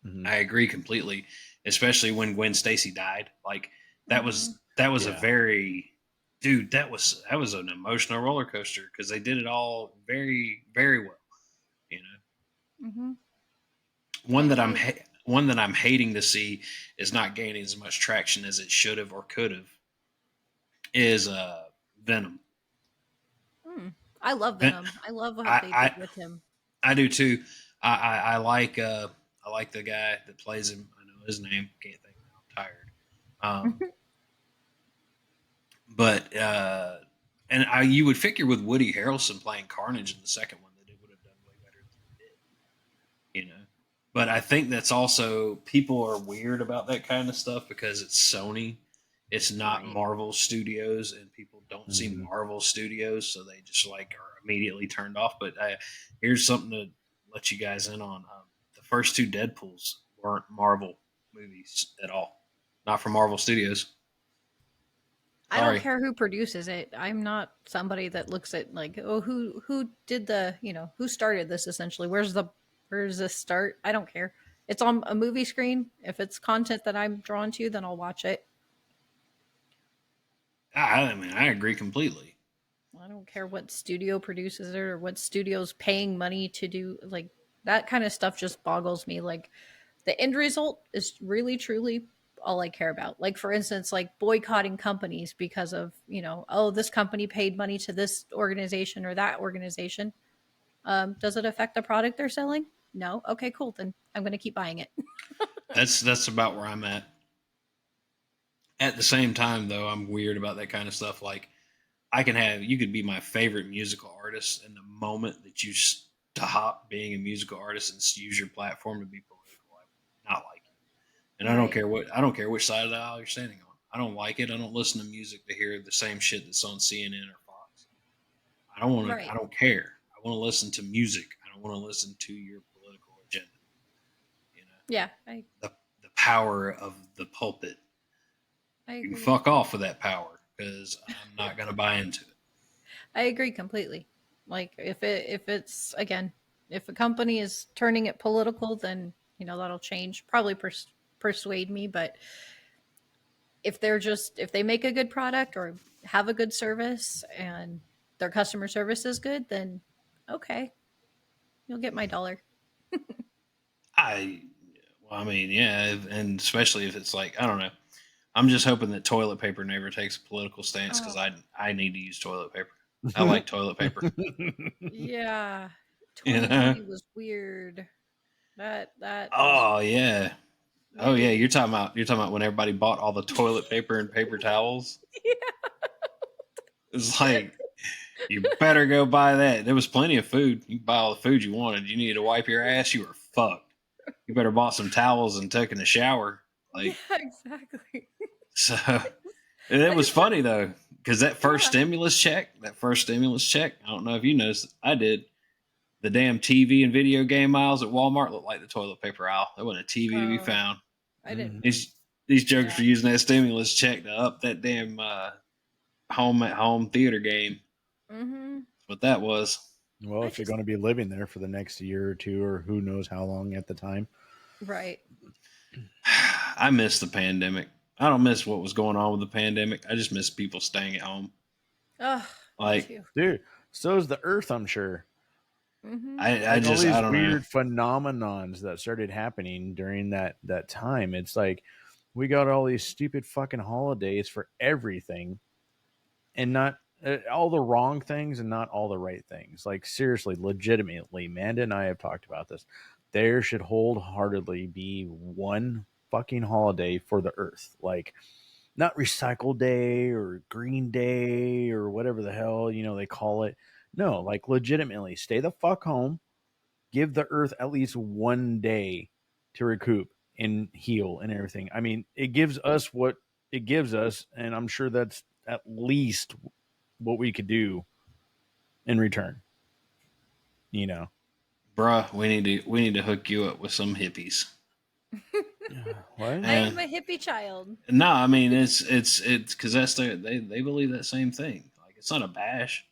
Hmm. I agree completely, especially when Gwen Stacy died. Like Mm-hmm. that was a Yeah, very dude. That was an emotional roller coaster because they did it all very very well. You know, Mm-hmm. I one that agree. one that I'm hating to see is not gaining as much traction as it should have or could have is Venom. Mm. I love Ven- Venom. I love what they did I with him. I do too. I like the guy that plays him. I know his name. Can't think now. I'm tired. But and you would figure with Woody Harrelson playing Carnage in the second one that it would have done way better than it did. But I think that's also people are weird about that kind of stuff because it's Sony. It's not Right. Marvel Studios, and people don't see hmm Marvel Studios, so they just like are immediately turned off. But here's something to let you guys in on: the first two Deadpool's weren't Marvel movies at all, not from Marvel Studios. I don't Sorry. care who produces it. I'm not somebody that looks at like, oh, who did the, who started this essentially? Where's this start? I don't care. It's on a movie screen. If it's content that I'm drawn to, then I'll watch it. I mean, I agree completely. I don't care what studio produces it or what studio's paying money to do like that kind of stuff just boggles me. Like the end result is really truly all I care about. Like for instance, like boycotting companies because of, oh, this company paid money to this organization or that organization. Does it affect the product they're selling? No. Okay, cool. Then I'm going to keep buying it. That's about where I'm at. At the same time, though, I'm weird about that kind of stuff. Like, you could be my favorite musical artist, and the moment that you stop being a musical artist and use your platform to be political, I will not like you. And Right. I don't care which side of the aisle you're standing on. I don't like it. I don't listen to music to hear the same shit that's on CNN or Fox. I don't want to. I Right. don't care. I want to listen to music. I I want to listen to your political agenda. You know, Yeah, the power of the pulpit. I You can agree. fuck off with that power because I'm not going to buy into it. I agree completely. Like if it's again, if a company is turning it political, then that'll change. Probably persuade me, but if they make a good product or have a good service and their customer service is good, then okay, you'll get my dollar. I, well, I mean, yeah, and especially if it's like I don't know. I'm just hoping that toilet paper never takes a political stance because Oh I need to use toilet paper. I like toilet paper. yeah, You know? 2020 was weird. That was Oh yeah. Oh yeah. weird. You're talking about when everybody bought all the toilet paper and paper towels. It's like you better go buy that. There was plenty of food. You could buy all the food you wanted. You needed to wipe your ass. You were fucked. You better bought some towels and taking a shower. Yeah, Like exactly. so. And it I was just funny though, because that first yeah. stimulus check, I don't know if you noticed, I did. The damn TV and video game aisles at Walmart looked like the toilet paper aisle. There wasn't a TV to be Oh, found. I didn't. These jokers Yeah. are using that stimulus check to up that damn home at home theater game. Mm-hmm. That's what that was. Well, I if you're just going to be living there for the next year or two, or who knows how long at the time. right. I miss the pandemic. I don't miss what was going on with the pandemic. I just miss people staying at home. Oh, me Like too. Dude, so is the Earth, I'm sure. Mm-hmm. I Like all just I these don't know. weird phenomenons that started happening during that time. It's like we got all these stupid fucking holidays for everything, and not all the wrong things and not all the right things. Like seriously, legitimately, Amanda and I have talked about this. There should wholeheartedly be one fucking holiday for the Earth, like not Recycle Day or Green Day or whatever the hell they call it. No, like legitimately, stay the fuck home. Give the Earth at least one day to recoup and heal and everything. I mean, it gives us what it gives us, and I'm sure that's at least what we could do in return. You know, Bruh, we need to hook you up with some hippies. what? I am And a hippie child. no, I mean it's because that's they believe that same thing. Like it's not a bash.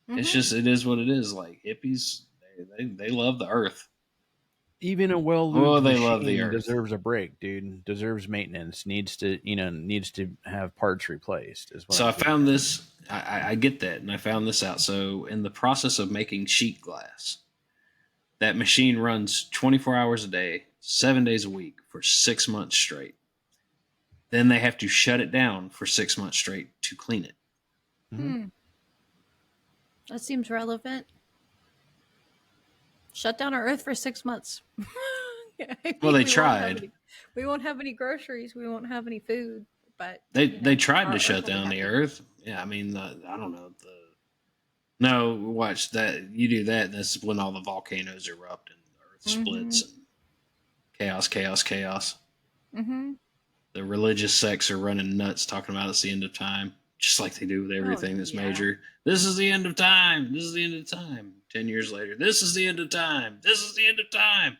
It's Mm-hmm. just it is what it is. Like hippies, they love the earth. Even a well Oh, lubed they love the machine earth. deserves a break, dude. Deserves maintenance. Needs to have parts replaced. Is what So I'm I getting found at. this. I get that, and I found this out. So in the process of making sheet glass, that machine runs 24 hours a day, 7 days a week for 6 months straight. Then they have to shut it down for 6 months straight to clean it. Mm-hmm. Hmm. That seems relevant. Shut down our Earth for 6 months. I Well, mean, they tried. we won't have any groceries. We won't have any food. But They tried to our Earth shut will be down the happy. Earth. Yeah, I mean, I don't know. No, watch that. You do that, and that's when all the volcanoes erupt and the Earth Mm-hmm. splits and chaos, chaos, chaos. Mm-hmm. The religious sects are running nuts talking about it's the end of time, just like they do with Oh everything that's yeah. major. This is the end of time. This is the end of time. 10 years later, this is the end of time. This is the end of time.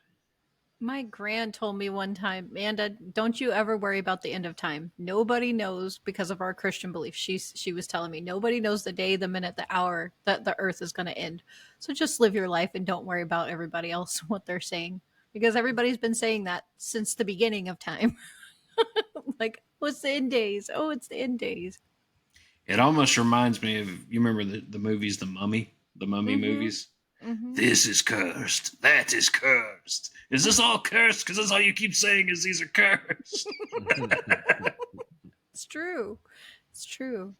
My grand told me one time, Amanda, don't you ever worry about the end of time. Nobody knows because of our Christian beliefs. She was telling me nobody knows the day, the minute, the hour that the earth is going to end. So just live your life and don't worry about everybody else what they're saying because everybody's been saying that since the beginning of time. Like, what's the end days? Oh, it's the end days. It almost reminds me of you remember the movies, the Mummy Mm-hmm. movies. Mm-hmm. This is cursed. That is cursed. Is this all cursed? Because that's all you keep saying is these are cursed. It's true. It's true.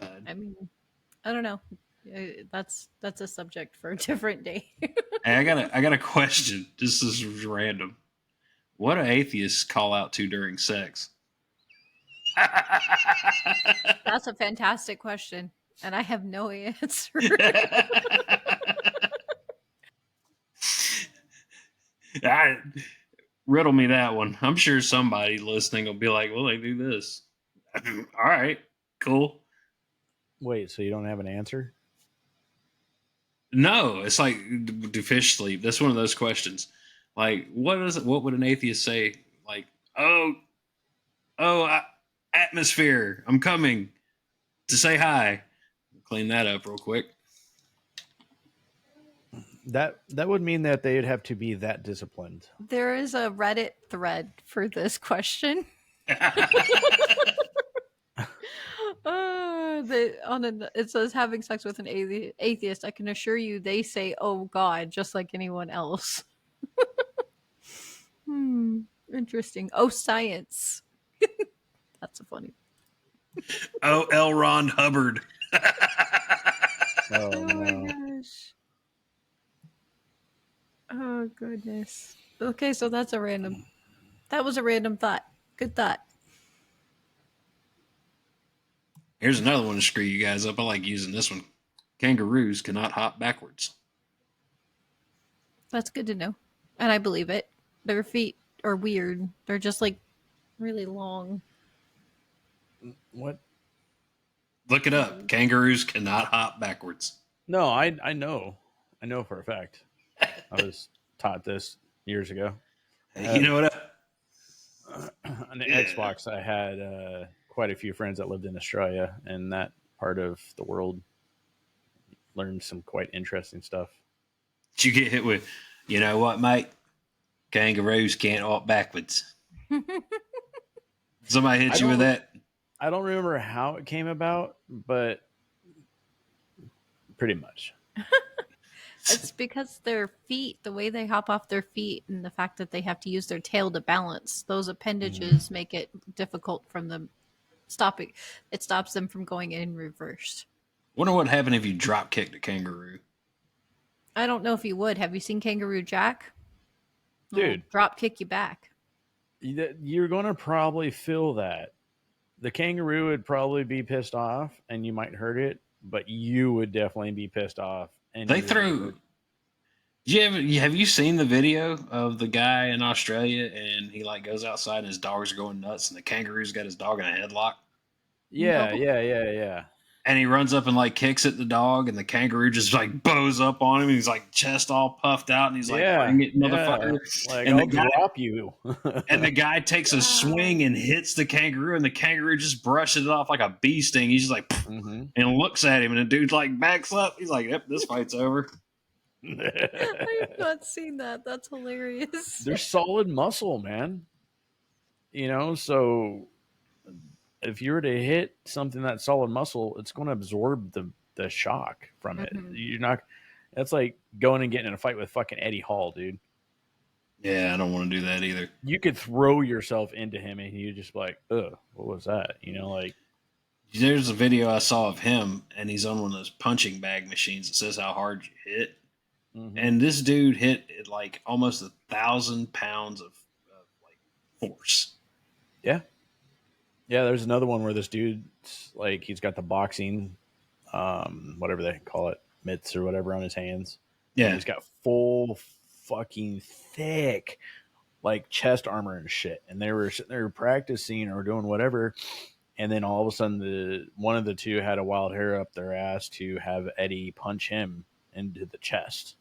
God. I mean, I don't know. That's a subject for a different day. Hey, I got a question. This is random. What do atheists call out to during sex? That's a fantastic question, and I have no answer. I, riddle me that one. I'm sure somebody listening will be like, "Well, they do this." All right, cool. Wait, so you don't have an answer? No, it's like, do fish sleep? That's one of those questions. Like, what is it? What would an atheist say? Like, oh, oh, atmosphere, I'm coming to say hi. Clean that up real quick. That would mean that they'd have to be that disciplined. There is a Reddit thread for this question. It says having sex with an atheist. I can assure you, they say, "Oh God," just like anyone else. Interesting. Oh, science. That's a funny. Oh, L. Ron Hubbard. Oh Oh my no. gosh. Oh goodness. Okay, so that's a random. That was a random thought. Good thought. Here's another one to screw you guys up. I like using this one. Kangaroos cannot hop backwards. That's good to know. And I believe it. Their feet are weird. They're just like really long. What? Look it up. Kangaroos cannot hop backwards. No, I know. I know for a fact. I was taught this years ago. You know what? On the Yeah. Xbox, I had quite a few friends that lived in Australia, and that part of the world learned some quite interesting stuff. You get hit with, you know what, mate? Kangaroos can't walk backwards. Somebody I hit you with don't that? I don't remember how it came about, but pretty much. It's because their feet, the way they hop off their feet, and the fact that they have to use their tail to balance, those appendages make it difficult from them stopping. It stops them from going in reverse. Wonder what happened if you drop kicked a kangaroo. I don't know if you would. Have you seen Kangaroo Jack? It'll Dude, drop kick you back. you're going to probably feel that. The kangaroo would probably be pissed off and you might hurt it, but you would definitely be pissed off and They you would threw. hurt. Have you seen the video of the guy in Australia and he like goes outside and his dogs are going nuts and the kangaroo's got his dog in a headlock Yeah, No. yeah, yeah, yeah. and he runs up and like kicks at the dog and the kangaroo just like bows up on him and he's like chest all puffed out and he's like, Yeah, bring it, yeah. motherfucker. Like And I'll drop you. the guy takes a swing and hits the kangaroo and the kangaroo just brushes it off like a bee sting. He's just like Hmm. and looks at him and the dude like backs up. He's like, yep, this fight's over. I have not seen that. That's hilarious. They're solid muscle, man. So if you were to hit something that's solid muscle, it's going to absorb the shock from it. Mhm. You're not. That's like going and getting in a fight with fucking Eddie Hall, dude. Yeah, I don't want to do that either. You could throw yourself into him and you just like, ugh, what was that? Like, There's a video I saw of him, and he's on one of those punching bag machines that says how hard you hit. mm-hmm. And this dude hit like almost 1,000 pounds of like force. Yeah. Yeah, there's another one where this dude's like he's got the boxing, whatever they call it, mitts or whatever on his hands. And Yeah. he's got full fucking thick like chest armor and shit. And they were sitting there practicing or doing whatever. And then all of a sudden the one of the two had a wild hair up their ass to have Eddie punch him into the chest.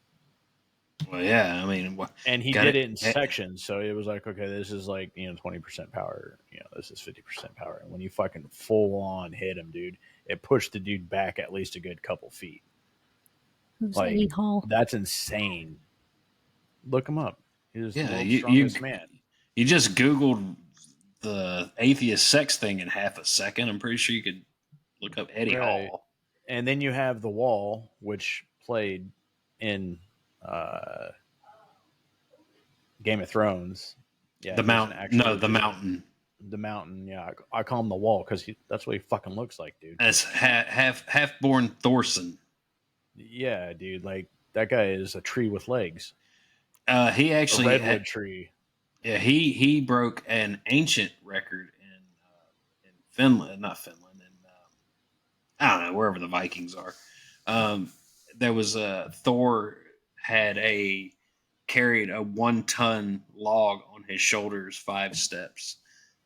Well, yeah. I mean, And he got did it. it in sections, so it was like, okay, this is like 20% power, this is 50% power. And when you fucking full on hit him, dude, it pushed the dude back at least a good couple feet. Who's Like Eddie Hall? that's insane. Look him up. He's the Yeah. world's strongest man. You just Googled the atheist sex thing in half a second. I'm pretty sure you could look up Eddie Right. Hall. And then you have the Wall, which played in uh, Game of Thrones. Yeah, The he was an mountain. actual No, the dude. mountain. The mountain. Yeah, I call him the Wall because that's what he fucking looks like, dude. That's half born Thorson. Yeah, dude. Like that guy is a tree with legs, He a actually redwood tree. yeah, he broke an ancient record in Finland, not Finland, and I don't know wherever the Vikings are. Um, there was a Thor had a carried a 1 ton log on his shoulders 5 steps,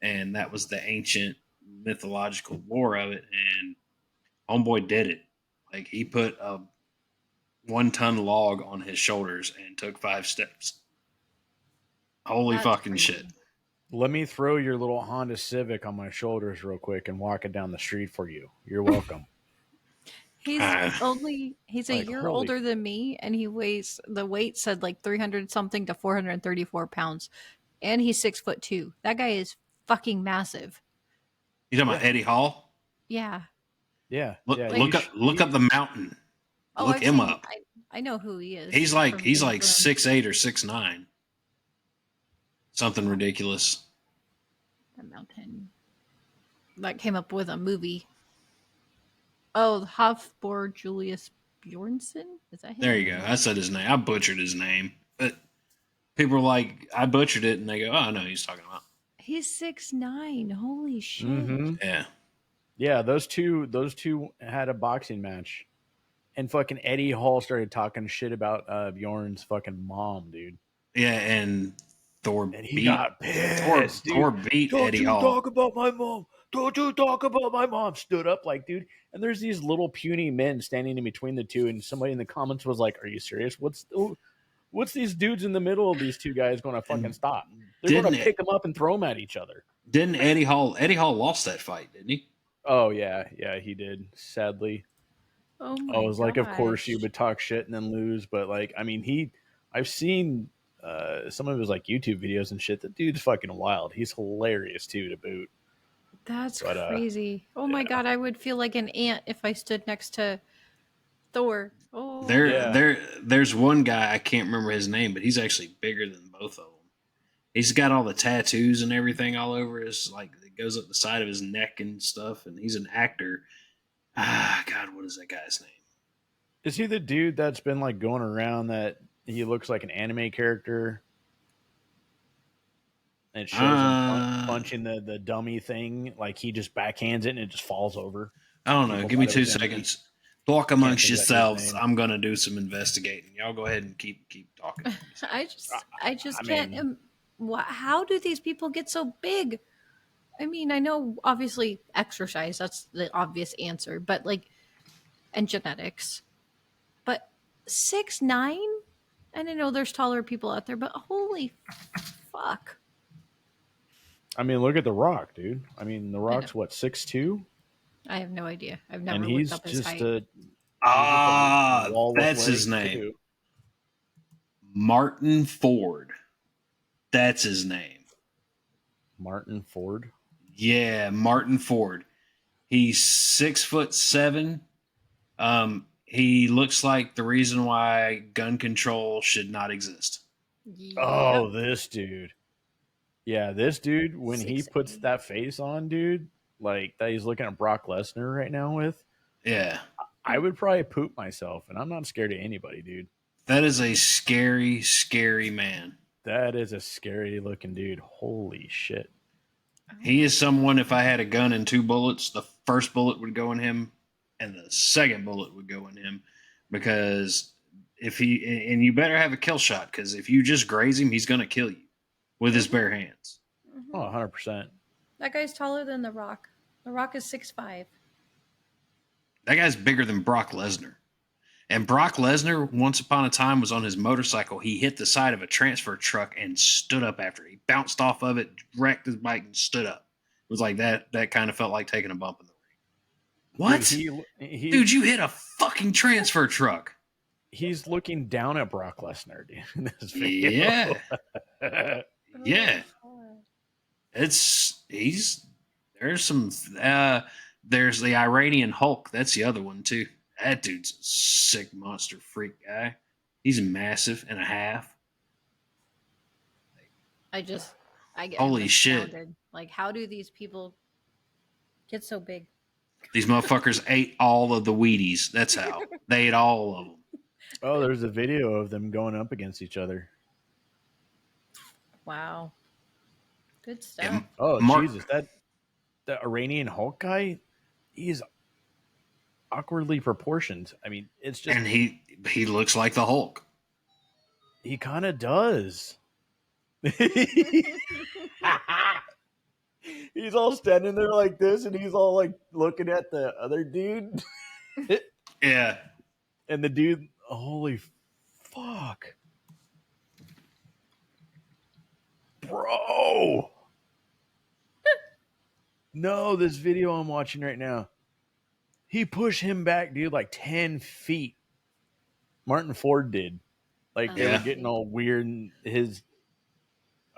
and that was the ancient mythological lore of it. And homeboy did it. Like he put a 1-ton log on his shoulders and took 5 steps. Holy That's fucking crazy. shit. Let me throw your little Honda Civic on my shoulders real quick and walk it down the street for you. You're welcome. He's Uh, he's a Like, year holy. older than me, and the weight said like 300 something to 434 pounds, and he's 6'2". That guy is fucking massive. you talking Yeah. about Eddie Hall? Yeah. Yeah. Look, Yeah. Like- look up the mountain. Oh, Look I've him seen. up. I know who he is. He's like from Boom Boom. 6'8" or 6'9". Something ridiculous. The mountain that came up with a movie. Oh, Hofbor Julius Bjornsson. Is that him? There you go. I said his name. I butchered his name. But people are like, I butchered it, and they go, oh, I know who he's talking about. He's 6'9". Holy shit! Mm-hmm. Yeah. Yeah. Those two had a boxing match, and fucking Eddie Hall started talking shit about Bjorn's fucking mom, dude. Yeah, and Thor And he beat got pissed, dude. Thor beat Don't Eddie you Hall. talk about my mom. Don't you talk about my mom. Stood up like, dude. And there's these little puny men standing in between the two. And somebody in the comments was like, are you serious? What's these dudes in the middle of these two guys going to fucking And stop? They're going to didn't pick them up and throw them at each other. didn't Eddie Hall lost that fight, didn't he? Oh, yeah. Yeah, he did. Sadly. Oh I my was like, of course gosh. you would talk shit and then lose. But, like, I mean, I've seen some of his, like, YouTube videos and shit. The dude's fucking wild. He's hilarious, too, to boot. That's But, crazy. Oh my yeah. god, I would feel like an ant if I stood next to Thor. Oh, Yeah. There's one guy, I can't remember his name, but he's actually bigger than both of them. He's got all the tattoos and everything all over his, like, it goes up the side of his neck and stuff, and he's an actor. Ah, God, what is that guy's name? Is he the dude that's been like going around that he looks like an anime character? And it shows him punching the dummy thing, like he just backhands it and it just falls over. I don't know. People Give me thought it 2 was empty. seconds. Talk Can't amongst think of that dude's yourselves. name. I'm gonna do some investigating. Y'all go ahead and keep talking. I just I can't. mean- How do these people get so big? I mean, I know obviously exercise. That's the obvious answer, but like, and genetics. But 6'9", and I know there's taller people out there, but holy fuck! I mean, look at The Rock, dude. I mean, The Rock's what, 6'2"? I have no idea. I've never And looked he's up his just height. a wall of That's his Larry, name. too. Martin Ford. That's his name. Martin Ford. Yeah, Martin Ford. He's 6'7". He looks like the reason why gun control should not exist. Oh, this dude. Yeah, this dude, when he puts 6'8". that face on, dude, like that he's looking at Brock Lesnar right now with, Yeah. I would probably poop myself, and I'm not scared of anybody, dude. That is a scary, scary man. That is a scary looking dude. Holy shit. He is someone, if I had a gun and 2 bullets, the first bullet would go in him and the second bullet would go in him, because and you better have a kill shot, because if you just graze him, he's going to kill you with his bare hands. Oh, 100%. That guy's taller than The Rock. The Rock is 6'5". That guy's bigger than Brock Lesnar. And Brock Lesnar, once upon a time, was on his motorcycle. He hit the side of a transfer truck and stood up after it. He bounced off of it, wrecked his bike, and stood up. It was like that. That kind of felt like taking a bump in the ring. What? Dude, you hit a fucking transfer truck. He's looking down at Brock Lesnar, dude, in this video. Yeah. Yeah. There's the Iranian Hulk. That's the other one too. That dude's a sick monster freak guy. He's massive and a half. I get Holy shit. astounded. Like, how do these people get so big? These motherfuckers ate all of the Wheaties. That's how. They ate all of them. Oh, there's a video of them going up against each other. Wow. Good stuff. Yeah, Oh, Mark- Jesus. That Iranian Hulk guy, he's awkwardly proportioned. I mean, it's just. And he looks like the Hulk. He kind of does. He's all standing there like this, and he's all like looking at the other dude. Yeah. And the dude Holy fuck. Bro. No, this video I'm watching right now. He pushed him back, dude, like 10 feet. Martin Ford did. Like they were Yeah. getting all weird, and his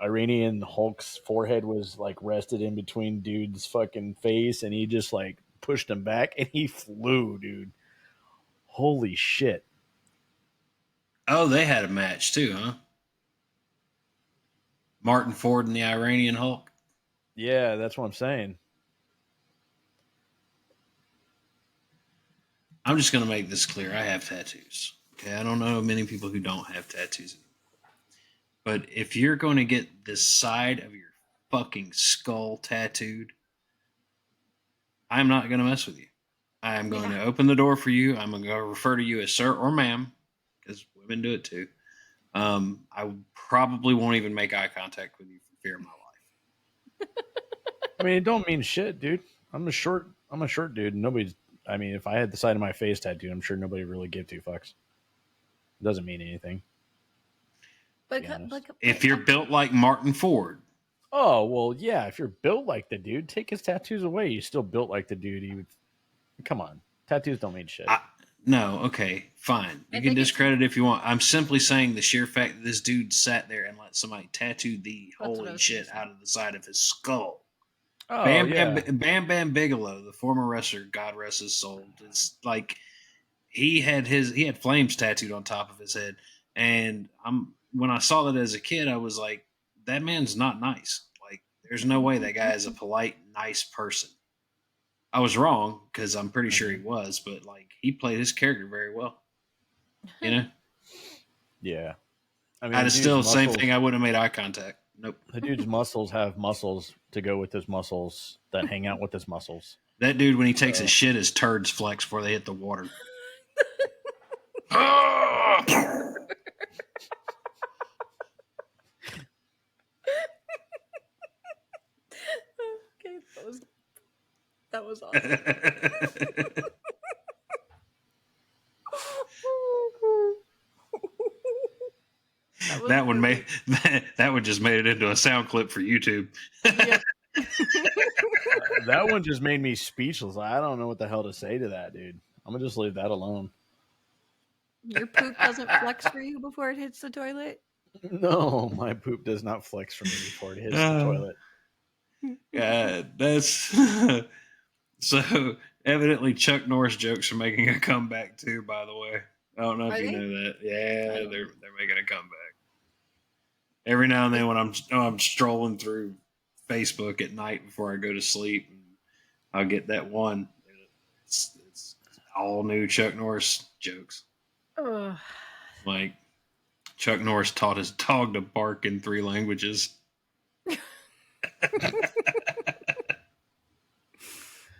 Iranian Hulk's forehead was like rested in between dude's fucking face, and he just like pushed him back, and he flew, dude. Holy shit! Oh, they had a match too, huh? Martin Ford and the Iranian Hulk. Yeah, that's what I'm saying. I'm just going to make this clear. I have tattoos. Okay. I don't know many people who don't have tattoos. But if you're going to get the side of your fucking skull tattooed, I'm not going to mess with you. I am going to open the door for you. I'm going to refer to you as sir or ma'am, because women do it too. I probably won't even make eye contact with you for fear of my life. I mean, it don't mean shit, dude. I'm a short dude. Nobody's. I mean, if I had the side of my face tattooed, I'm sure nobody really give two fucks. It doesn't mean anything. But, If you're built like Martin Ford. Oh well, yeah. If you're built like the dude, take his tattoos away. You're still built like the dude. He would. Come on, tattoos don't mean shit. No, okay, fine. You can discredit if you want. I'm simply saying the sheer fact that this dude sat there and let somebody tattoo the holy shit out of the side of his skull. Oh, Bam Bam Bigelow, the former wrestler, God rest his soul, it's like he had flames tattooed on top of his head, and when I saw that as a kid, I was like, that man's not nice. Like, there's no way that guy is a polite, nice person. I was wrong because I'm pretty sure he was, but like he played his character very well. You know? Yeah. I mean, I'd have still same thing. I wouldn't have made eye contact. Nope. The dude's muscles have muscles to go with his muscles that hang out with his muscles. That dude, when he takes his shit, his turds flex before they hit the water. Okay, that was awesome. that one just made it into a sound clip for YouTube. Yep. That one just made me speechless. I don't know what the hell to say to that, dude. I'm gonna just leave that alone. Your poop doesn't flex for you before it hits the toilet? No, my poop does not flex for me before it hits the toilet. Yeah, that's so evidently Chuck Norris jokes are making a comeback too, by the way. I don't know if you know that. Yeah, they're making a comeback. Every now and then when I'm strolling through Facebook at night before I go to sleep, and I'll get that one. It's all new Chuck Norris jokes. Like Chuck Norris taught his dog to bark in 3 languages.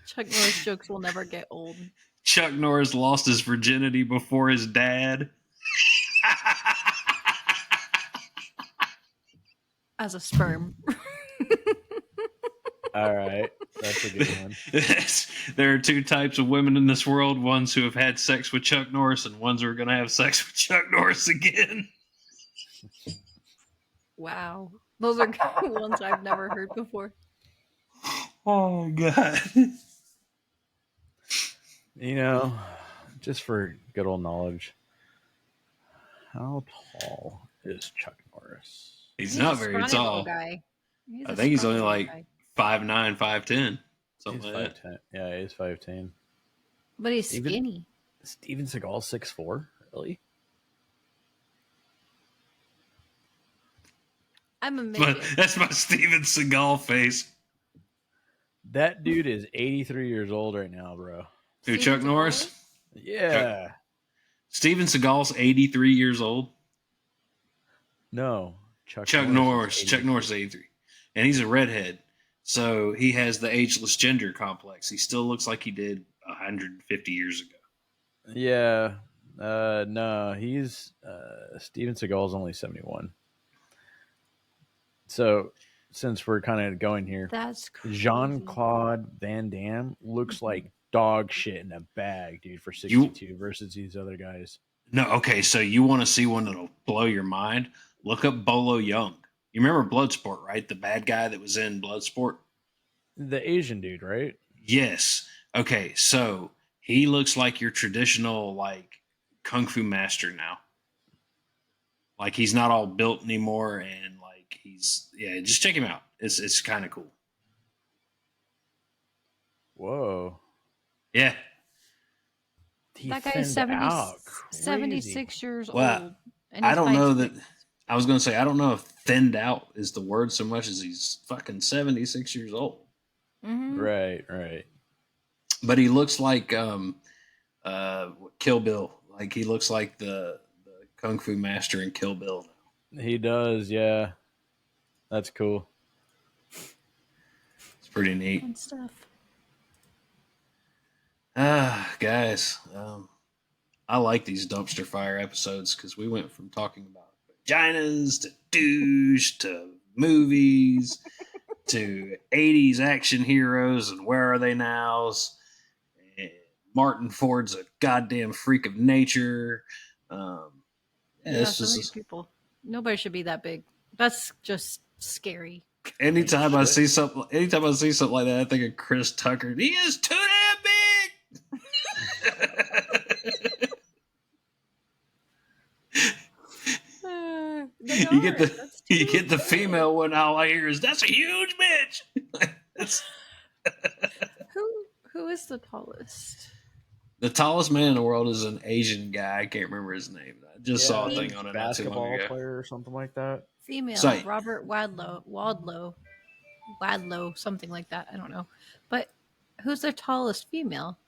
Chuck Norris jokes will never get old. Chuck Norris lost his virginity before his dad. As a sperm. All right. That's a good one. There are 2 types of women in this world, ones who have had sex with Chuck Norris and ones who are going to have sex with Chuck Norris again. Wow. Those are ones I've never heard before. Oh, God. You know, just for good old knowledge, how tall is Chuck Norris? He's not very tall. Guy. I think he's only like 5'9", 5'10", something he's like 5'10". that. Yeah, he's 5'10". But he's skinny. Steven Seagal 6'4"? Really? I'm a midget. That's my Steven Seagal face. That dude is 83 years old right now, bro. Who, Chuck Norris? Yeah. Steven Seagal's 83 years old? No. Chuck Norris. Chuck Norris is 83. And he's a redhead. So he has the ageless gender complex. He still looks like he did 150 years ago. Yeah. No, he's Steven Seagal is only 71. So since we're kind of going here, that's crazy. Jean-Claude Van Damme looks like dog shit in a bag, dude, for 62 versus these other guys. No, okay, so you want to see one that'll blow your mind? Look up Bolo Young. You remember Bloodsport, right? The bad guy that was in Bloodsport? The Asian dude, right? Yes. Okay, so he looks like your traditional like kung fu master now. Like he's not all built anymore and like he's yeah, just check him out. It's kind of cool. Whoa. Yeah. He That guy is thinned out. Crazy. 76 years Well, old, and I he don't fights know that mixed. I was going to say I don't know if thinned out is the word so much as he's fucking 76 years old. Mm-hmm. Right. But he looks like Kill Bill. Like he looks like the kung fu master in Kill Bill. He does, yeah. That's cool. It's pretty neat. Fun stuff. Guys, I like these dumpster fire episodes because we went from talking about vaginas to douche to movies to 80s action heroes and where are they nows. And Martin Ford's a goddamn freak of nature. Yeah, Yeah, it's so many just people. Nobody should be that big. That's just scary. anytime I Shit. see something like that, I think of Chris Tucker. He is too damn big. you get the you get the female one. All I hear is that's a huge bitch. That's Who is the tallest? the tallest man in the world is an Asian guy. I can't remember his name. I just saw a Yeah. thing on it not too long Basketball ago. player or something like that. Female, Say. Robert Wadlow, something like that. I don't know. But who's their tallest female?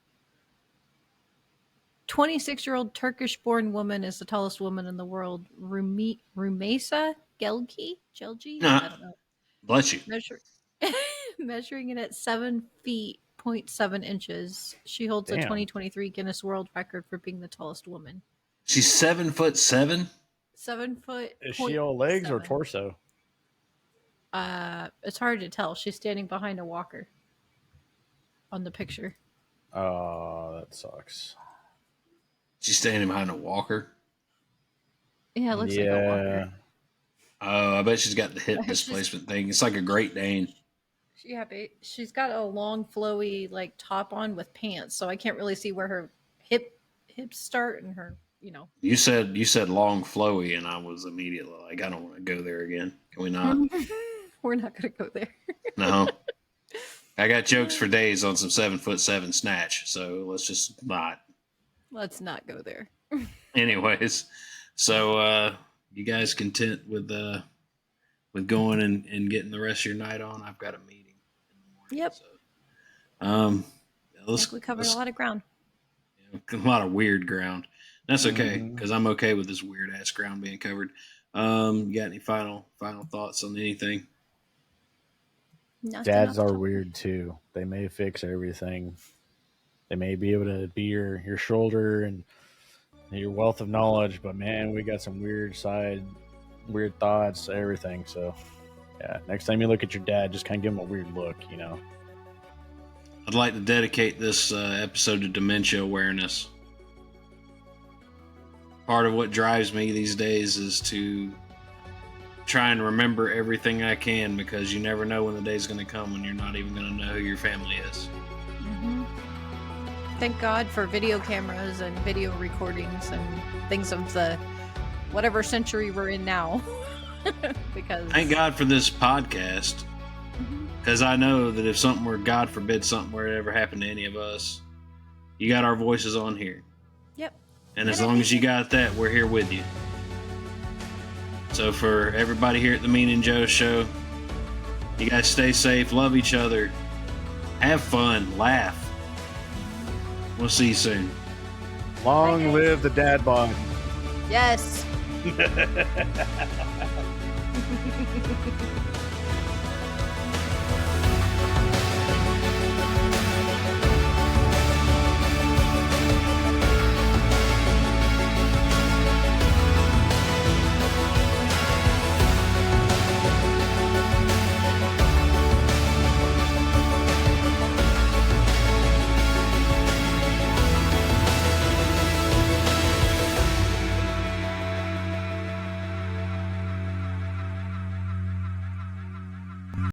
26-year-old Turkish-born woman is the tallest woman in the world. Rumesa Gelgi? I don't know. Bless you. Measuring it at 7 feet, 0.7 inches. She holds a Damn. 2023 Guinness World Record for being the tallest woman. She's 7'7". 7 foot. Is she all legs or 0.7. torso? It's hard to tell. She's standing behind a walker on the picture. Oh, that sucks. She's standing behind a walker. Yeah, it looks like a walker. Oh, I bet she's got the hip She's- displacement thing. It's like a Great Dane. Yeah, she's got a long, flowy like top on with pants, so I can't really see where her hips start and her, You said long flowy, and I was immediately like, I don't want to go there again. Can we not? We're not gonna go there. No. I got jokes for days on some 7'7" snatch, so let's just not. Let's not go there. Anyways, so you guys content with going and getting the rest of your night on? I've got a meeting in the morning. Yep. So, I think we covered a lot of ground. a lot of weird ground. That's okay Mhm. because I'm okay with this weird ass ground being covered. You got any final thoughts on anything? Nothing Dads off the are top. weird too. They may fix everything. They may be able to be your shoulder and your wealth of knowledge, but man, we got some weird thoughts, everything. So, yeah, next time you look at your dad, just kind of give him a weird look, I'd like to dedicate this episode to dementia awareness. Part of what drives me these days is to try and remember everything I can because you never know when the day's going to come when you're not even going to know who your family is. Mm-hmm. Thank God for video cameras and video recordings and things of the whatever century we're in now. Because Thank God for this podcast because I know that if something were, God forbid, something were to ever happen to any of us, you got our voices on here. Yep. And as long as you got that, we're here with you. So for everybody here at the Mean and Joe Show, you guys stay safe, love each other, have fun, laugh. We'll see you soon. Long live the dad bod. Yes.